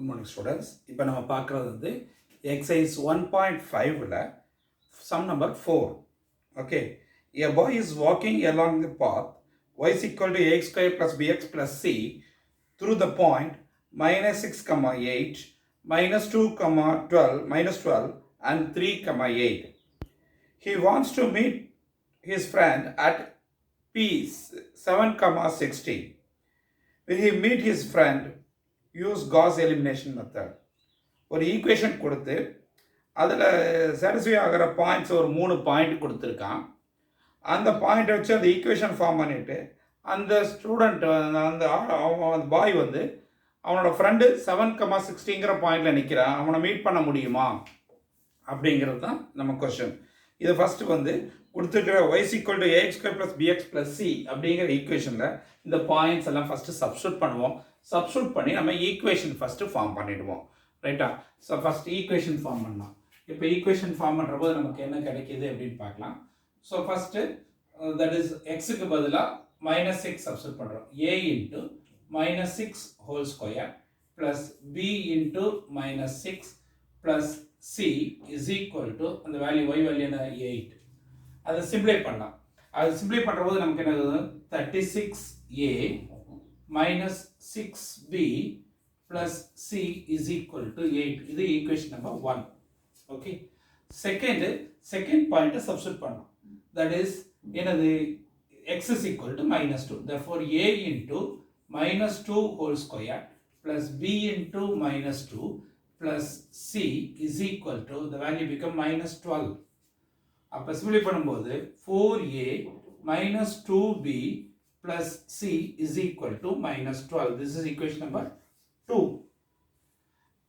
Good morning students. இப்போ நம்ம பார்க்குறது வந்து exercise 1.5ல sum number 4. Okay. A boy is walking along the path y is equal to ax square plus bx plus c through the point minus 6, 8, minus 2, 12, minus 12 and 3, 8. He wants to meet his friend at p 7, 16. When he meet his friend, use Gauss elimination method. ஒரு equation கொடுத்து அதில் satisfy ஆகிற points ஒரு 3 point கொடுத்துருக்கான். அந்த பாயிண்ட்டை வச்சு அந்த ஈக்குவேஷன் ஃபார்ம் பண்ணிவிட்டு அந்த ஸ்டூடெண்ட் அந்த பாய் வந்து அவனோட ஃப்ரெண்டு 7, 16 நிற்கிறான். அவனை மீட் பண்ண முடியுமா அப்படிங்கிறது தான் நம்ம கொஸ்டின். இது ஃபஸ்ட்டு வந்து கொடுத்துருக்கிற y = ax square plus bx plus c அப்படிங்கிற ஈக்குவேஷனில் இந்த பாயிண்ட்ஸ் எல்லாம் ஃபஸ்ட்டு சப்ஸ்டியூட் பண்ணுவோம். சப்ஸ்டியூட் பண்ணி நம்ம ஈக்குவேஷன் ஃபஸ்ட்டு ஃபார்ம் பண்ணிவிடுவோம். ரைட்டா? ஸோ ஃபஸ்ட் ஈக்குவேஷன் ஃபார்ம் பண்ணலாம். இப்போ ஈக்குவேஷன் ஃபார்ம் பண்ணுறபோது நமக்கு என்ன கிடைக்கிது அப்படின்னு பார்க்கலாம். ஸோ ஃபஸ்ட்டு தட் இஸ் எக்ஸுக்கு பதிலாக -6 சப்ஸ்டியூட் பண்ணுறோம். a into -6 whole square plus b into -6 plus c is equal to அந்த வேல்யூ y வேல்யூ என்ன 8. அதை சிம்ப்ளை பண்ணலாம். அது சிம்ப்ளை பண்ணுற போது நமக்கு என்ன 36a minus 6b plus c is equal to 8. இது equation number 1. Okay. Second point substitute பண்ணலாம். That is என்னது x is equal to -2. Therefore a into -2 whole square plus b into -2 plus c is equal to the value become -12. அப்போ சிம்பிளை பண்ணும்போது 4a minus 2b plus c is equal to -12. This is equation number 2.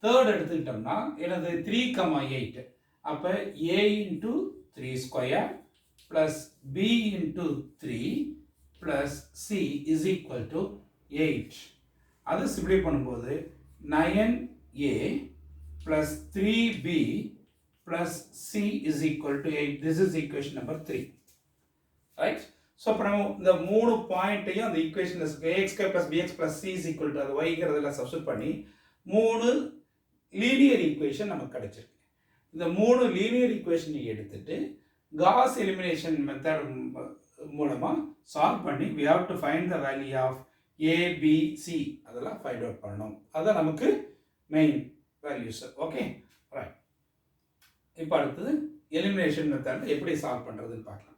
Third எடுத்துக்கிட்டோம்னா என்னது 3, 8. அப்போ a into 3 square plus b into 3 plus c is equal to 8. அதை சிம்பிளை பண்ணும்போது 9a plus 3b plus c is equal to 8. This is equation number 3. Right? So இப்போ நம்ம இந்த 3 பாயிண்ட்டையும் அந்த ஈக்குவேஷனில் ax square plus bx plus c is equal to அது yங்கிறதெல்லாம் substitute பண்ணி 3 லீனியர் ஈக்குவேஷன் நமக்கு கிடைச்சிருக்கு. இந்த 3 லீனியர் ஈக்குவேஷனை எடுத்துட்டு காஸ் எலிமினேஷன் மெத்தட் மூலமாக சால்வ் பண்ணி we have to find the value of a, b, c அதெல்லாம் ஃபைண்ட் அவுட் பண்ணணும். அதுதான் நமக்கு மெயின் வேல்யூஸ். Okay right. இப்போ அடுத்தது எலிமினேஷன் மெத்தட் எப்படி சால்வ் பண்ணுறதுன்னு பார்க்கலாம்.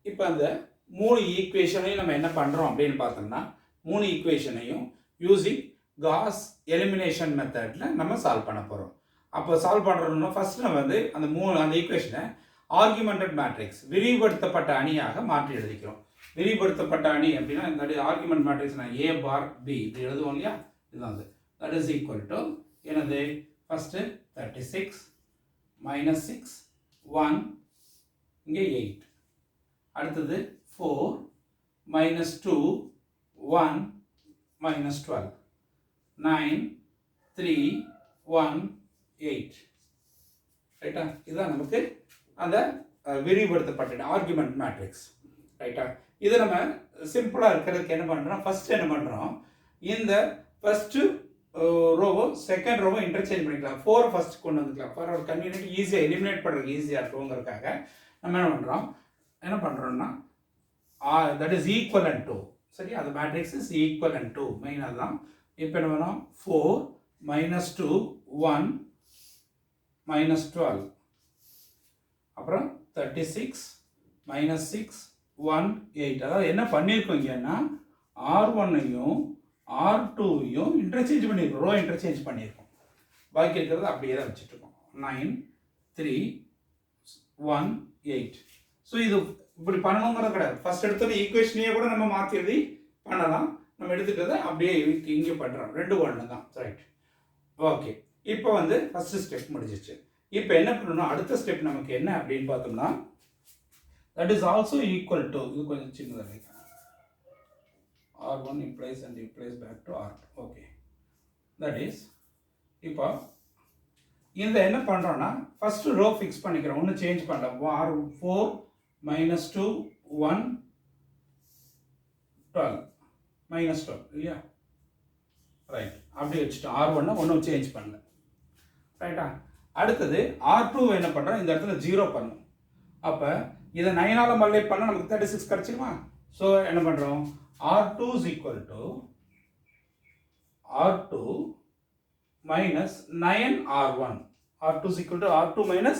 இப்போ அந்த 3 ஈக்குவேஷனையும் நம்ம என்ன பண்ணுறோம் அப்படின்னு பார்த்தோம்னா 3 ஈக்குவேஷனையும் யூஸிங் காஸ் எலிமினேஷன் மெத்தடில் நம்ம சால்வ் பண்ண போகிறோம். அப்போ சால்வ் பண்ணுறோம்னா ஃபஸ்ட்டு நம்ம வந்து அந்த ஈக்குவேஷனை ஆர்குமெண்டட் மேட்ரிக்ஸ் விரிவுபடுத்தப்பட்ட அணியாக மாற்றி எழுதிக்கிறோம். விரிவுபடுத்தப்பட்ட அணி அப்படின்னா இந்த ஆர்குமெண்ட் மேட்ரிக்ஸ் நான் a பார் b இப்படி எழுதுவோம் இல்லையா? இதுதான் அது. தட் இஸ் ஈக்குவல் டு என்னது ஃபஸ்ட்டு 36 -6 1 இங்கே 8. அடுத்தது 4 -2 1 -12 9 3 1 8. ரைட்டா? இதுதான் நமக்கு அந்த விரிவுபடுத்தப்பட்ட ஆர்குமெண்ட் மேட்ரிக்ஸ். ரைட்டா? இது நம்ம சிம்பிளாக இருக்கிறதுக்கு என்ன பண்ணுறோம், ஃபஸ்ட்டு என்ன பண்ணுறோம், இந்த ஃபஸ்ட்டு ரோவோ செகண்ட் ரோவோ இன்டர்சேஞ்ச் பண்ணிக்கலாம். 4 ஃபஸ்ட் கொண்டு வந்துக்கலாம். ஃபார் ஒரு கன்வீனியன்ட் ஈஸியாக எலிமினேட் பண்ணுறதுக்கு ஈஸியாக இருக்குங்கிறதுக்காக நம்ம என்ன பண்ணுறோம்னா தட் இஸ் ஈக்குவலன்ட் டு, சரி, அந்த matrix is equivalent to main அதுதான். இப்போ என்ன பண்ணோம் 4 -2 1 -12 அப்புறம் 36 -6 1 8. அதாவது என்ன பண்ணியிருக்கோம் இங்கன்னா R1ஐயும் R2ஐயும் இன்டர்சேஞ்ச் பண்ணியிருக்கோம், ரோ இன்டர்சேஞ்ச் பண்ணியிருக்கோம். பாக்கி இருக்கிறது அப்படியே தான் வச்சுட்ருக்கோம். 9 3 1 8. ஸோ இது இப்படி பண்ணணுங்கிறது கிடையாது. ஃபர்ஸ்ட் எடுத்தது ஈக்குவேஷனையே கூட நம்ம மாற்றி எழுதி பண்ணலாம். நம்ம எடுத்துக்கிறத அப்படியே இங்கே பண்ணுறோம். 2 ஒன்று தான். ரைட். ஓகே. இப்போ வந்து ஃபஸ்ட்டு ஸ்டெப் முடிஞ்சிச்சு. இப்போ என்ன பண்ணணும், அடுத்த ஸ்டெப் நமக்கு என்ன அப்படின்னு பார்த்தோம்னா that is also equal to, இது கொஞ்சம் சின்னதாக R1 implies and implies back to R2. Okay. That is இப்போ இந்த என்ன பண்ணுறோன்னா ஃபஸ்ட்டு ரோ ஃபிக்ஸ் பண்ணிக்கிறோம், ஒன்றும் சேஞ்ச் பண்ணல. R4 -2 1 12 minus 12 இல்லையா ரைட் அப்படி வச்சுட்டோம் R1 ஒன்றும் சேஞ்ச் பண்ணல ரைட்டா அடுத்தது R2 என்ன பண்ணுறோம் இந்த இடத்துல 0 பண்ணும் அப்போ இதை 9ஆல் மல்டிப்ளை பண்ணால் நமக்கு 36 கிடச்சிருமா ஸோ என்ன பண்ணுறோம் R2 is equal to R2 minus 9R1 R2 is equal to R2 minus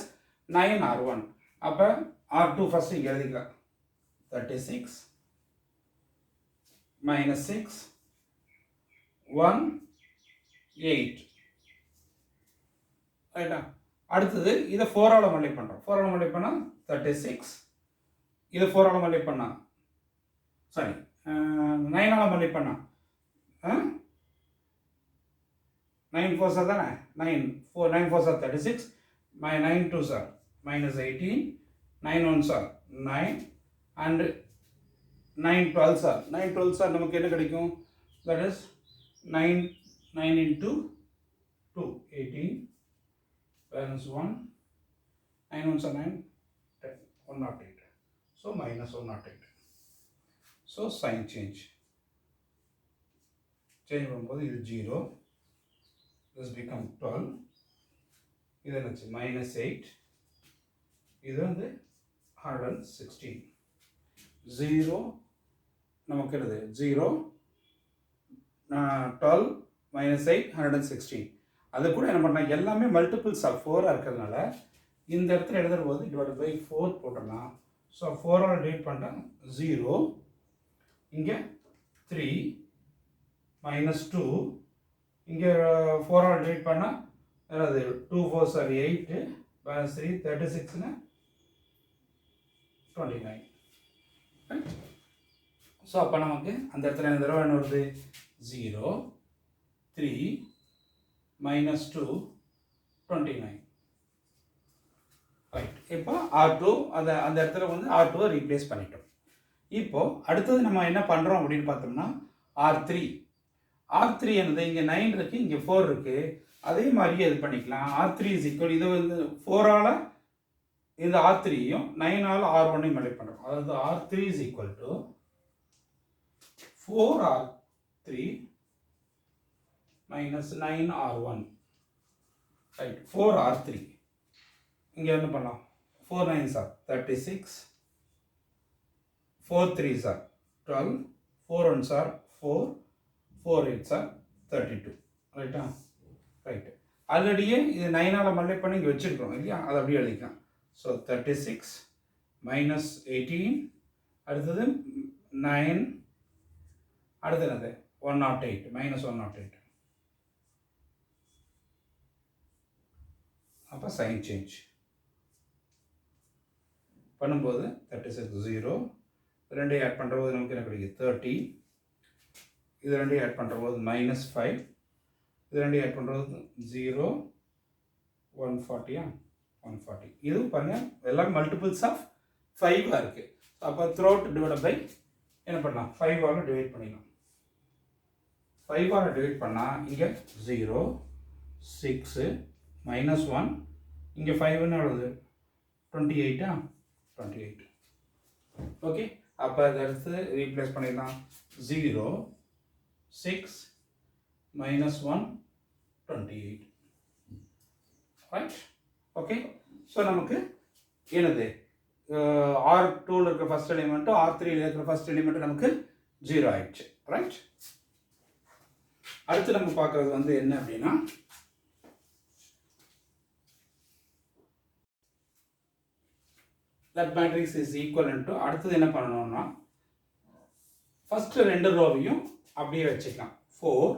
9R1 அப்போ R2 ஃபர்ஸ்ட் இங்கே எழுதிக்கலாம் 36 minus 6 1 8 ரைட்டா அடுத்தது இதை 4ஆல் மல்டிப்ளை பண்ணுறோம் 4ஆல் மல்டிப்ளை பண்ணால் 36 இதை 4ஆல் மல்டிப்ளை பண்ணால் சாரி 9ஆல் மல்டிப்ளை பண்ணால் 9 4s are தானே 9 4s are 36 9 2s are minus 18 9 1s are 9 and 9 12s are 9 12s are நமக்கு என்ன கிடைக்கும் that is 9 into 2 18 balance 1 9 1s are 9 10 108 so minus 108 so sign change பண்ணும்போது இது 0 this become 12 இது என்னச்சு minus 8 இது வந்து 116 0 நமக்கு என்னது 0 12 minus 8 116 அது கூட என்ன பண்ணால் எல்லாமே மல்டிபிள்ஸ் ஆஃப் 4 இருக்கிறதுனால இந்த இடத்துல எழுதுகிற போது டிவைட் பை 4 போட்டோம்னா ஸோ 4ஆல் டிவைட் பண்ணால் 0 இங்கே 3 minus 2 இங்கே 4ஆல் டிவைட் பண்ணால் என்னது 2 4s are 8 balance 3 36னா 29 ஸோ அப்போ நமக்கு அந்த இடத்துல என்ன தடவை என்ன வருது 0 3 minus 2 29 ரைட் இப்போ R2 அந்த இடத்துல வந்து R2 ரீப்ளேஸ் பண்ணிட்டோம் இப்போ அடுத்தது நம்ம என்ன பண்ணுறோம் அப்படின்னு பார்த்தோம்னா R3 என்னது இங்கே 9 இருக்குது இங்கே 4 இருக்குது அதே மாதிரியே இது பண்ணிக்கலாம் R3 is equal இது வந்து 4ஆல் இந்த R3யும் 9ஆல் R1ஐயும் மல்டிப்ளை பண்ணுறோம் அதாவது R3 is equal to 4R3 minus 9R1 right 4R3 இங்கே என்ன பண்ணலாம் 4 9s are 36 4 3s are 12 4 1s are 4 4 8s are 32 ரைட்டா ரைட் ஆல்ரெடியே இது 9ஆல் மல்டிப்ளை பண்ணி இங்கே வச்சுருக்கோம் இல்லையா அதை அப்படியே எழுதிக்கலாம் ஸோ 36 minus 18 அடுத்தது 9 அடுத்தது என்னது 108 minus 108 அப்போ சைன் சேஞ்ச் பண்ணும்போது 36 0 ரெண்டு ஆட் பண்ணுற போது நமக்கு என்ன கிடைக்குது 30 இது ரெண்டு ஆட் பண்ணுற போது minus 5 இது ரெண்டு ஆட் பண்ணுறது 0 140 140 இது பாருங்கள் எல்லாம் மல்டிபிள்ஸ் ஆஃப் 5 இருக்குது அப்போ த்ரோட் டிவைட் பை என்ன பண்ணலாம் 5ஆல் டிவைட் பண்ணிடலாம் 5ஆல் டிவைட் பண்ணால் இங்கே 0 6 minus 1 இங்கே 5ன்னு எவ்வளவு 28 28 ஓகே அப்போ அதை அடுத்து ரீப்ளேஸ் பண்ணிடலாம் 0 6 minus 1 28 ரைட் ஓகே ஸோ நமக்கு என்னது R2ல இருக்கிற ஃபர்ஸ்ட் எலிமெண்ட்டும் R3ல இருக்கிற ஃபர்ஸ்ட் எலிமெண்ட்டும் நமக்கு 0 ஆயிடுச்சு ரைட் அடுத்து நம்ம பார்க்குறது வந்து என்ன அப்படின்னா that matrix is equivalent to அடுத்தது என்ன பண்ணணும்னா ஃபர்ஸ்ட் ரெண்டு ரோவையும் அப்படியே வச்சுக்கலாம் 4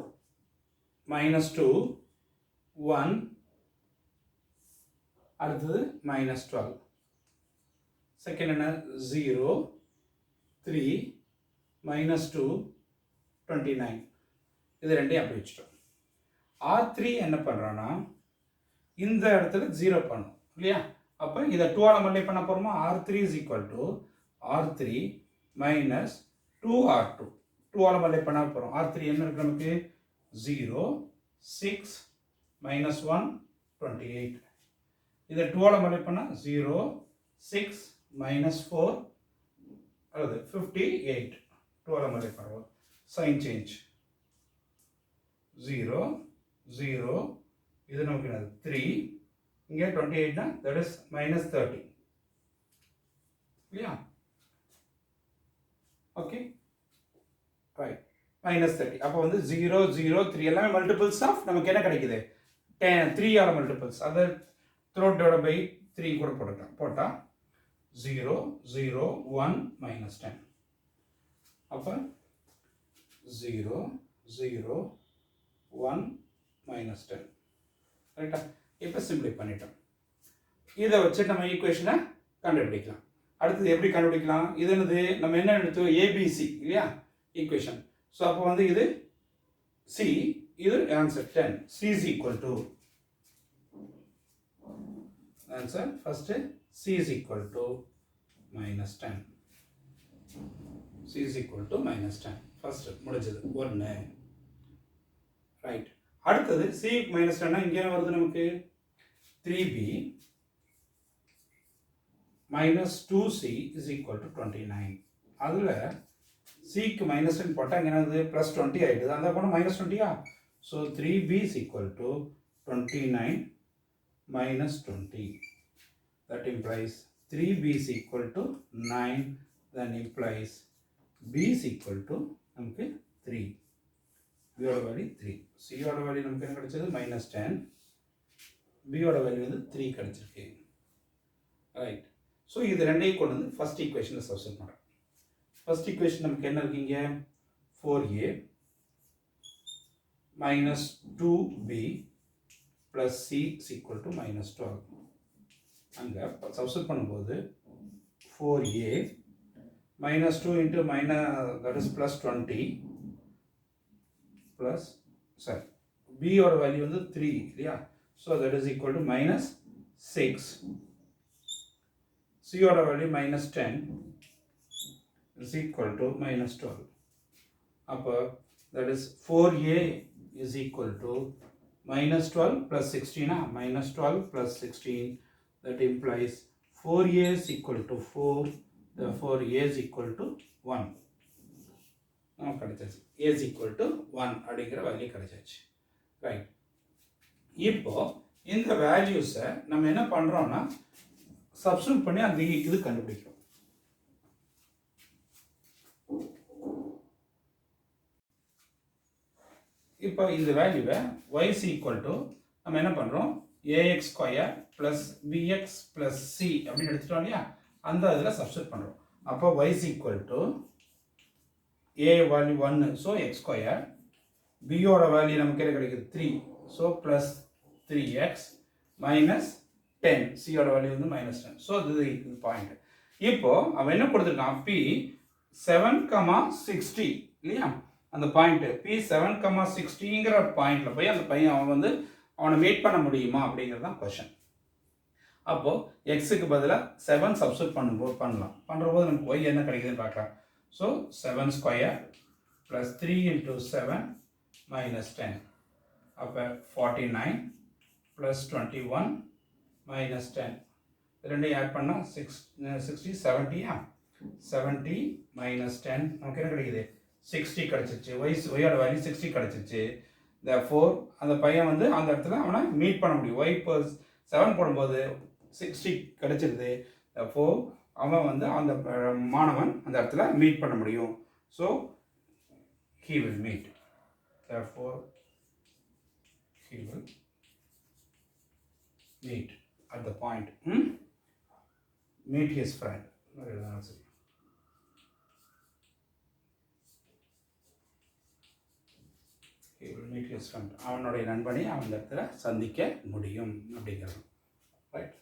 minus 2 1 அடுத்தது minus 12 செகண்ட் என்ன 0 3 minus 2 29 இது ரெண்டையும் அப்படி வச்சுட்டோம் R3 என்ன பண்ணுறோன்னா இந்த இடத்துல 0 பண்ணும் இல்லையா அப்போ இதை 2ஆல் மல்டிப்ளை பண்ண போகிறோமா R3 is equal to R3 minus 2R2 2ஆல் மல்டிப்ளை பண்ண போகிறோம் R3 என்ன இருக்கு நமக்கு 0 6 minus 1 28 இதை 2ஆல் மல்டிப்ளை பண்ணால் 0 6 minus 4 அதாவது 58 2 மல்டிப்ளை பண்ணுவோம் சைன் சேஞ்ச் 0 0 இது நமக்கு என்னது 3 இங்கே 28 that is -30 இல்லையா ஓகே ரைட் -30 அப்போ வந்து 0 0 3 எல்லாமே மல்டிபிள்ஸ் ஆஃப் நமக்கு என்ன கிடைக்குது 3 ஆல மல்டிபிள்ஸ் அதை த்ரோட் டிவைட் பை 3 கூட போட்டால் 0 0 1 -10 அப்போ 0 0 1 -10 ரைட்டா இப்போ சிம்பிளை பண்ணிட்டோம் இதை வச்சு நம்ம ஈக்குவேஷனை கண்டுபிடிக்கலாம் அடுத்தது எப்படி கண்டுபிடிக்கலாம் இது என்னது நம்ம என்ன எடுத்தோம் ஏபிசி இல்லையா ஈக்குவேஷன் ஸோ அப்போ வந்து இது சி இது answer 10 C is equal to answer first C is equal to -10 C is equal to -10 first முடிஞ்சது 1 ரைட் அடுத்தது சி -10 இங்கே வருது நமக்கு 3b -2c is equal to 29 அதில் cக்கு -10 போட்டால் இங்கே என்னது +20 ஆகிடுது அந்த போனால் -20 so 3b is equal to 29 -20 that implies 3b is equal to 9 then implies b is equal to நமக்கு 3 b ஓட வேல்யூ 3 c ஓட வேல்யூ நமக்கு என்ன கிடைச்சது -10 b ஓட வேல்யூ வந்து 3 கிடைச்சிருக்கு ரைட் ஸோ இது ரெண்டையும் கொண்டு வந்து ஃபர்ஸ்ட் ஈக்குவேஷனில் சப்ஸ்டிட் பண்ணுறோம் ஃபர்ஸ்ட் ஈக்குவேஷன் நமக்கு என்ன இருக்கீங்க 4a -2b + c is equal to -12 அங்கே சப்ஸ்டிட் பண்ணும்போது 4a -2 into that is +20 plus sorry b ஓட வேல்யூ வந்து 3 இல்லையா so that is equal to -6 c ஓட வேல்யூ -10 is equal to -12 அப்போ that is 4a is equal to -12 plus 16 -12 plus 16 that implies 4a is equal to 4 therefore a is equal to 1 நமக்கு கிடைச்சாச்சு a is equal to 1 அப்படிங்கிற value கிடைச்சாச்சு right இப்போ இந்த வேல்யூஸை நம்ம என்ன பண்ணுறோம்னா சப்ஸ்டிட்யூட் பண்ணி அந்த இது கண்டுபிடிக்கிறோம் இப்போ இந்த வேல்யூவை y is equal to நம்ம என்ன பண்ணுறோம் ax² + bx + c அப்படின்னு எடுத்துட்டோம் இல்லையா அந்த இதில் சப்ஸ்டிட்யூட் பண்ணுறோம் அப்போ y is equal to a value 1 so x², b ஓட வேல்யூ நமக்கு என்ன கிடைக்குது 3 ஸோ +3x -10 c ஓட வேல்யூ வந்து -10 ஸோ இது பாயிண்ட் இப்போ அவன் என்ன கொடுத்துருக்கான் p 7,60 இல்லையா அந்த பாயிண்ட் p 7,60ங்கிற பாயிண்ட்ல போய் அந்த பையன் அவன் வந்து அவனை மீட் பண்ண முடியுமா அப்படிங்கிறது தான் கொஸ்டின் அப்போ எக்ஸுக்கு பதிலாக 7 சப்ஸ்டிட்யூட் பண்ணும்போது நமக்கு y என்ன கிடைக்குதுன்னு பார்க்கலாம் ஸோ 7² + 3 × 7 -10 அப்போ 49 + 21 -10 ரெண்டையும் ஆட் பண்ணால் 60 70 70 -10 நமக்கு என்ன கிடைக்குது 60 கிடச்சிருச்சு ஒய்யோட வேல்யூ 60 கிடச்சிருச்சு therefore அந்த பையன் வந்து அந்த இடத்துல அவனை மீட் பண்ண முடியும் y இப்போ 7 போடும்போது 60 கிடச்சிருது therefore அவன் வந்து அந்த மாணவன் அந்த இடத்துல மீட் பண்ண முடியும் so he will meet therefore he will meet at the point meet his friend he will meet his friend அவனுடைய நண்பனை அந்த இடத்துல சந்திக்க முடியும் அப்படிங்கிறது ரைட்